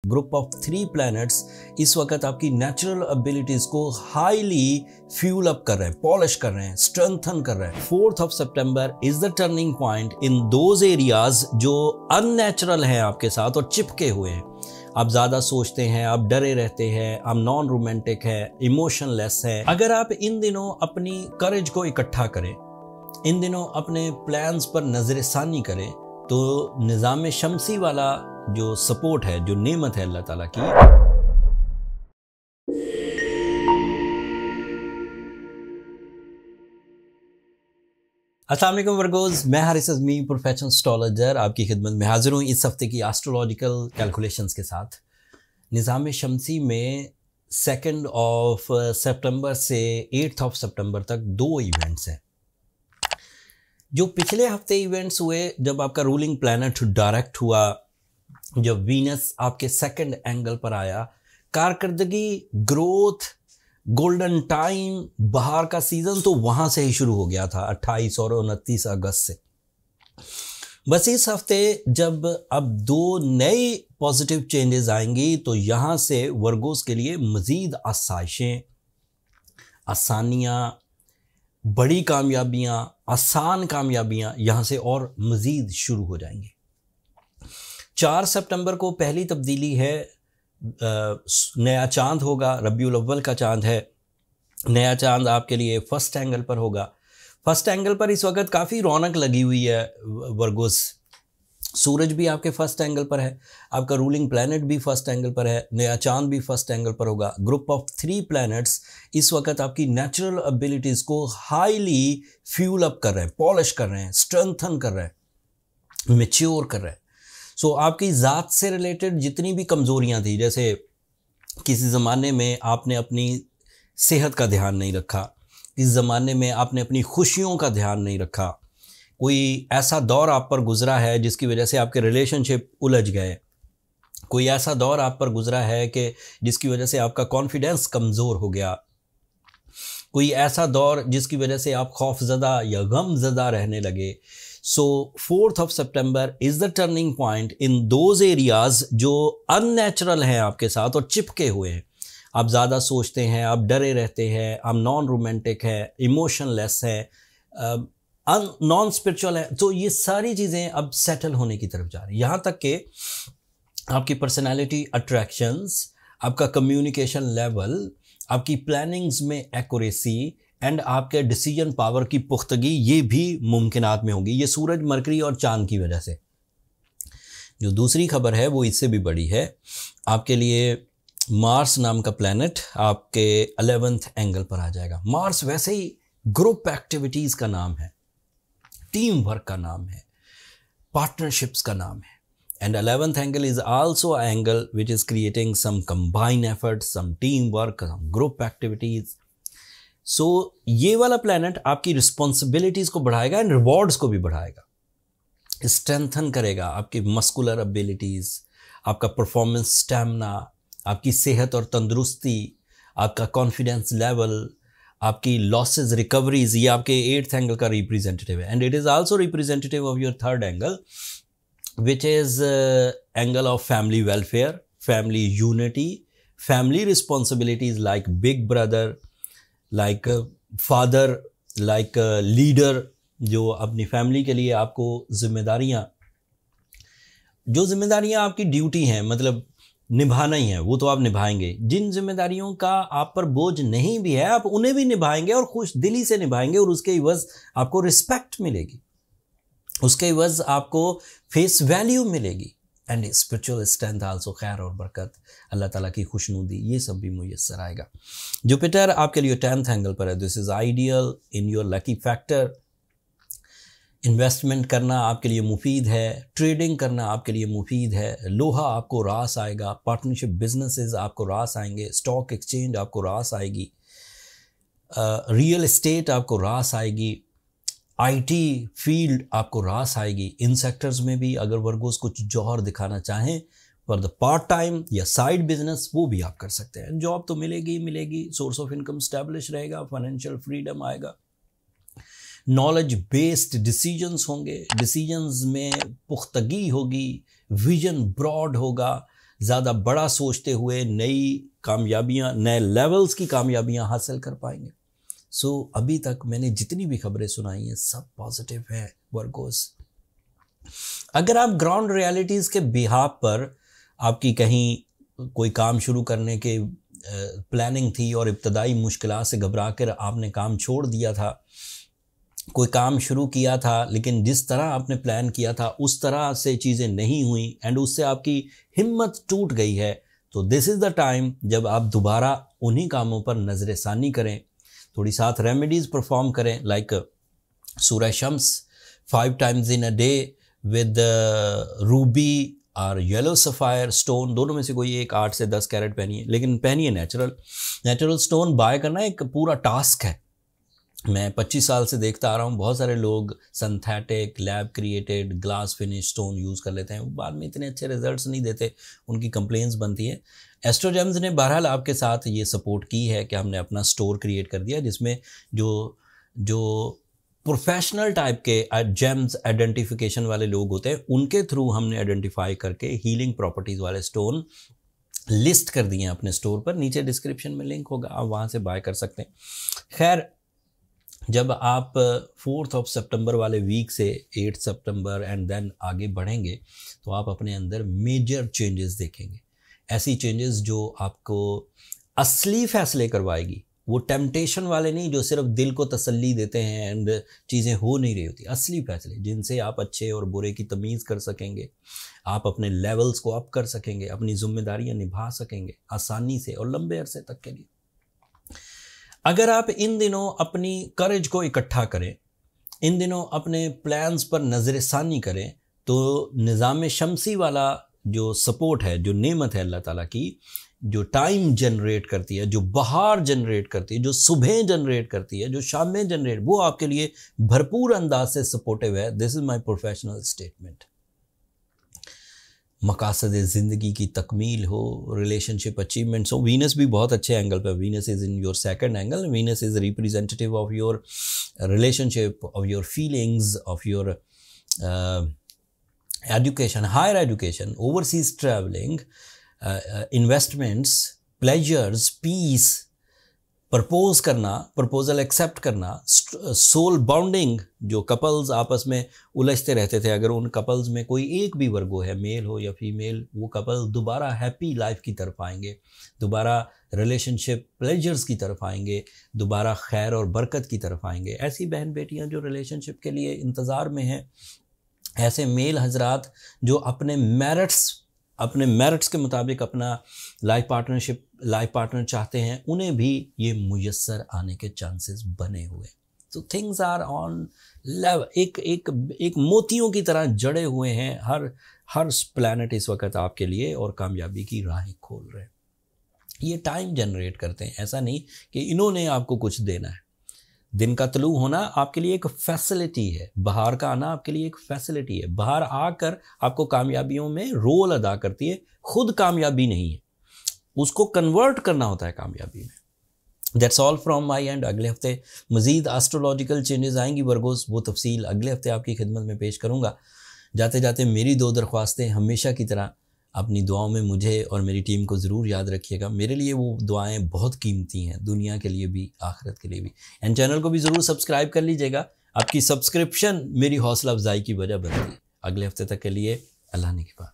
Group of 3 planets इस वक्त आपकी नेचुरल एबिलिटीज को हाईली फ्यूल अप कर रहे हैं, पॉलिश कर रहे हैं, स्ट्रेंथन कर रहे हैं। 4th of September is the turning point in those areas जो अननेचुरल हैं आपके साथ और चिपके हुए हैं। आप ज़्यादा सोचते हैं, आप डरे रहते हैं, आप नॉन रोमांटिक है, इमोशनलेस है। अगर आप इन दिनों अपनी करेज को इकट्ठा करें, इन दिनों अपने प्लान्स पर नजरसानी करें, तो निज़ाम शमसी वाला जो सपोर्ट है, जो नेमत है अल्लाह ताला की, अस्सलाम वालेकुम वर्गोज़, मैं हारिस अज़मी प्रोफेशनल एस्ट्रोलॉजर आपकी खिदमत में हाजिर हूँ इस हफ्ते की एस्ट्रोलॉजिकल कैलकुलेशंस के साथ। निज़ाम शमसी में 2 सितंबर से 8 सितंबर तक 2 इवेंट्स हैं। जो पिछले हफ्ते इवेंट्स हुए, जब आपका रूलिंग प्लैनेट डायरेक्ट हुआ, जब वीनस आपके 2nd एंगल पर आया, कारकर्दगी, ग्रोथ, गोल्डन टाइम, बाहर का सीजन तो वहां से ही शुरू हो गया था 28 और 29 अगस्त से। बस इस हफ्ते जब अब 2 नई पॉजिटिव चेंजेस आएंगी तो यहां से वर्गोस के लिए मजीद आसाइशें, आसानियां, बड़ी कामयाबियां, आसान कामयाबियां यहां से और मजीद शुरू हो जाएंगी। 4 सितंबर को पहली तब्दीली है, नया चांद होगा, रबीउल अव्वल का चांद है। नया चांद आपके लिए 1st एंगल पर होगा। 1st एंगल पर इस वक्त काफ़ी रौनक लगी हुई है वर्गोस। सूरज भी आपके 1st एंगल पर है, आपका रूलिंग प्लैनेट भी 1st एंगल पर है, नया चांद भी 1st एंगल पर होगा। ग्रुप ऑफ 3 प्लैनेट्स इस वक्त आपकी नेचुरल एबिलिटीज़ को हाईली फ्यूल अप कर रहे हैं, पॉलिश कर रहे हैं, स्ट्रेंथन कर रहे हैं, मैच्योर कर रहे हैं। सो आपकी ज़ात से रिलेटेड जितनी भी कमज़ोरियाँ थी, जैसे किसी ज़माने में आपने अपनी सेहत का ध्यान नहीं रखा, इस ज़माने में आपने अपनी खुशियों का ध्यान नहीं रखा, कोई ऐसा दौर आप पर गुज़रा है जिसकी वजह से आपके रिलेशनशिप उलझ गए, कोई ऐसा दौर आप पर गुज़रा है कि जिसकी वजह से आपका कॉन्फिडेंस कमज़ोर हो गया, कोई ऐसा दौर जिसकी वजह से आप खौफज़दा या गमज़दा रहने लगे। सो 4th of September is the turning point in those areas जो अननेचुरल हैं आपके साथ और चिपके हुए हैं। आप ज़्यादा सोचते हैं, आप डरे रहते हैं, आप नॉन रोमांटिक है, इमोशनलेस है, नॉन स्पिरिचुअल है। तो ये सारी चीज़ें अब सेटल होने की तरफ जा रही हैं। यहाँ तक कि आपकी पर्सनैलिटी अट्रैक्शंस, आपका कम्युनिकेशन लेवल, आपकी प्लानिंग्स में एक्यूरेसी एंड आपके डिसीजन पावर की पुख्तगी, ये भी मुमकिनात में होगी। ये सूरज, मरकरी और चांद की वजह से। जो दूसरी खबर है वो इससे भी बड़ी है। आपके लिए मार्स नाम का प्लैनेट आपके 11th एंगल पर आ जाएगा। मार्स वैसे ही ग्रुप एक्टिविटीज़ का नाम है, टीम वर्क का नाम है, पार्टनरशिप्स का नाम है। And 11th angle is also a angle which is creating some combine efforts, some team work, some group activities. So ये वाला प्लैनेट आपकी रिस्पॉन्सिबिलिटीज़ को बढ़ाएगा एंड रिवॉर्ड्स को भी बढ़ाएगा, स्ट्रेंथन करेगा आपकी मस्कुलर एबिलिटीज़, आपका परफॉर्मेंस स्टैमिना, आपकी सेहत और तंदुरुस्ती, आपका कॉन्फिडेंस लेवल, आपकी लॉसेस रिकवरीज। ये आपके 8th एंगल का रिप्रेजेंटेटिव है and it is also representative of your 3rd angle which is angle of family welfare, family unity, family responsibilities like big brother, like father, like leader, जो अपनी family के लिए आपको जिम्मेदारियाँ आपकी ड्यूटी हैं, मतलब निभाना ही है, वो तो आप निभाएंगे। जिन जिम्मेदारियों का आप पर बोझ नहीं भी है, आप उन्हें भी निभाएंगे और खुश दिली से निभाएंगे और उसके इवज़ आपको रिस्पेक्ट मिलेगी, उसके इवज़ आपको फेस वैल्यू मिलेगी एंड स्पिरिचुअल स्ट्रेंथ आल्सो, खैर और बरकत, अल्लाह ताला की खुशनुदी, ये सब भी मुयस्सर आएगा। जुपिटर आपके लिए 10th एंगल पर है। This is ideal in your lucky factor. Investment करना आपके लिए मुफीद है, ट्रेडिंग करना आपके लिए मुफीद है, लोहा आपको रास आएगा, पार्टनरशिप बिजनेसेस आपको रास आएंगे, स्टॉक एक्सचेंज आपको रास आएगी, रियल एस्टेट आपको रास आएगी, आईटी फील्ड आपको रास आएगी। इन सेक्टर्स में भी अगर वर्गोस कुछ जौहर दिखाना चाहें फॉर द पार्ट टाइम या साइड बिजनेस, वो भी आप कर सकते हैं। जॉब तो मिलेगी, सोर्स ऑफ इनकम स्टैब्लिश रहेगा, फाइनेंशियल फ्रीडम आएगा, नॉलेज बेस्ड डिसीजंस होंगे, डिसीजंस में पुख्तगी होगी, विजन ब्रॉड होगा, ज़्यादा बड़ा सोचते हुए नई कामयाबियाँ, नए लेवल्स की कामयाबियाँ हासिल कर पाएंगे। सो अभी तक मैंने जितनी भी खबरें सुनाई हैं सब पॉजिटिव है वर्गोस। अगर आप ग्राउंड रियलिटीज़ के बिहाफ पर आपकी कहीं कोई काम शुरू करने के प्लानिंग थी और इब्तदाई मुश्किलात से घबरा कर आपने काम छोड़ दिया था, कोई काम शुरू किया था लेकिन जिस तरह आपने प्लान किया था उस तरह से चीज़ें नहीं हुई एंड उससे आपकी हिम्मत टूट गई है, तो दिस इज़ द टाइम जब आप दोबारा उन्हीं कामों पर नज़र षानी करें, थोड़ी साथ रेमेडीज़ परफॉर्म करें, लाइक सूरह Shams 5 times in a day with Ruby और येलो सफ़ायर स्टोन, दोनों में से कोई एक 8 से 10 कैरेट पहनिए, लेकिन पहनिए नेचुरल स्टोन बाय करना एक पूरा टास्क है। मैं 25 साल से देखता आ रहा हूँ बहुत सारे लोग synthetic lab created glass finish stone use कर लेते हैं, वो बाद में इतने अच्छे रिजल्ट्स नहीं देते, उनकी कंप्लेंट्स बनती है। एस्ट्रोजेम्स ने बहरहाल आपके साथ ये सपोर्ट की है कि हमने अपना स्टोर क्रिएट कर दिया जिसमें जो प्रोफेशनल टाइप के जेम्स आइडेंटिफिकेशन वाले लोग होते हैं उनके थ्रू हमने आइडेंटिफाई करके हीलिंग प्रॉपर्टीज़ वाले स्टोन लिस्ट कर दिए हैं अपने स्टोर पर। नीचे डिस्क्रिप्शन में लिंक होगा, आप वहाँ से बाय कर सकते हैं। खैर, जब आप 4 सितंबर वाले वीक से 8 सितंबर एंड देन आगे बढ़ेंगे तो आप अपने अंदर मेजर चेंजेस देखेंगे, ऐसी चेंजेस जो आपको असली फैसले करवाएगी। वो टेम्पटेशन वाले नहीं जो सिर्फ दिल को तसल्ली देते हैं एंड चीज़ें हो नहीं रही होती, असली फैसले जिनसे आप अच्छे और बुरे की तमीज़ कर सकेंगे, आप अपने लेवल्स को अप कर सकेंगे, अपनी जिम्मेदारियां निभा सकेंगे आसानी से और लंबे अरसे तक के लिए। अगर आप इन दिनों अपनी करेज को इकट्ठा करें, इन दिनों अपने प्लान्स पर नज़रसानी करें, तो निज़ाम शमसी वाला जो सपोर्ट है, जो नेमत है अल्लाह ताला की, जो टाइम जनरेट करती है, जो बहार जनरेट करती है, जो सुबह जनरेट करती है, जो शामें जनरेट, वो आपके लिए भरपूर अंदाज से सपोर्टिव है। This is my professional statement. मकासद ज़िंदगी की तकमील हो, रिलेशनशिप अचीवमेंट्स हो, वीनस भी बहुत अच्छे एंगल पर, Venus is in your second angle, Venus is representative of your relationship, of your feelings, of your education, higher education, overseas travelling, investments, pleasures, peace, propose करना, प्रपोजल एक्सेप्ट करना, soul bonding, जो couples आपस में उलझते रहते थे, अगर उन couples में कोई एक भी वर्गो है, मेल हो या फीमेल, वो कपल दोबारा हैप्पी लाइफ की तरफ आएंगे, दोबारा रिलेशनशिप प्लेजर्स की तरफ आएंगे, दोबारा खैर और बरकत की तरफ आएंगे। ऐसी बहन बेटियां जो रिलेशनशिप के लिए इंतज़ार में हैं, ऐसे मेल हजरात जो अपने मेरिट्स के मुताबिक अपना लाइफ पार्टनर चाहते हैं, उन्हें भी ये मुयस्सर आने के चांसेस बने हुए। तो थिंग्स आर ऑन लेवल, एक मोतियों की तरह जड़े हुए हैं। हर प्लैनेट इस वक्त आपके लिए और कामयाबी की राहें खोल रहे हैं। ये टाइम जनरेट करते हैं, ऐसा नहीं कि इन्होंने आपको कुछ देना है। दिन का तलू होना आपके लिए एक फैसिलिटी है, बाहर का आना आपके लिए एक फैसिलिटी है। बाहर आकर आपको कामयाबियों में रोल अदा करती है, खुद कामयाबी नहीं है, उसको कन्वर्ट करना होता है कामयाबी में। That's all from my and. अगले हफ्ते मज़ीद एस्ट्रोलॉजिकल चेंजेस आएंगी वर्गोस, वो तफसील अगले हफ्ते आपकी खिदमत में पेश करूँगा। जाते जाते मेरी 2 दरख्वास्तें, हमेशा की तरह अपनी दुआओं में मुझे और मेरी टीम को ज़रूर याद रखिएगा। मेरे लिए वो दुआएं बहुत कीमती हैं, दुनिया के लिए भी, आखिरत के लिए भी। एंड चैनल को भी ज़रूर सब्सक्राइब कर लीजिएगा, आपकी सब्सक्रिप्शन मेरी हौसला अफजाई की वजह बनती है। अगले हफ्ते तक के लिए अल्लाह ने की बात।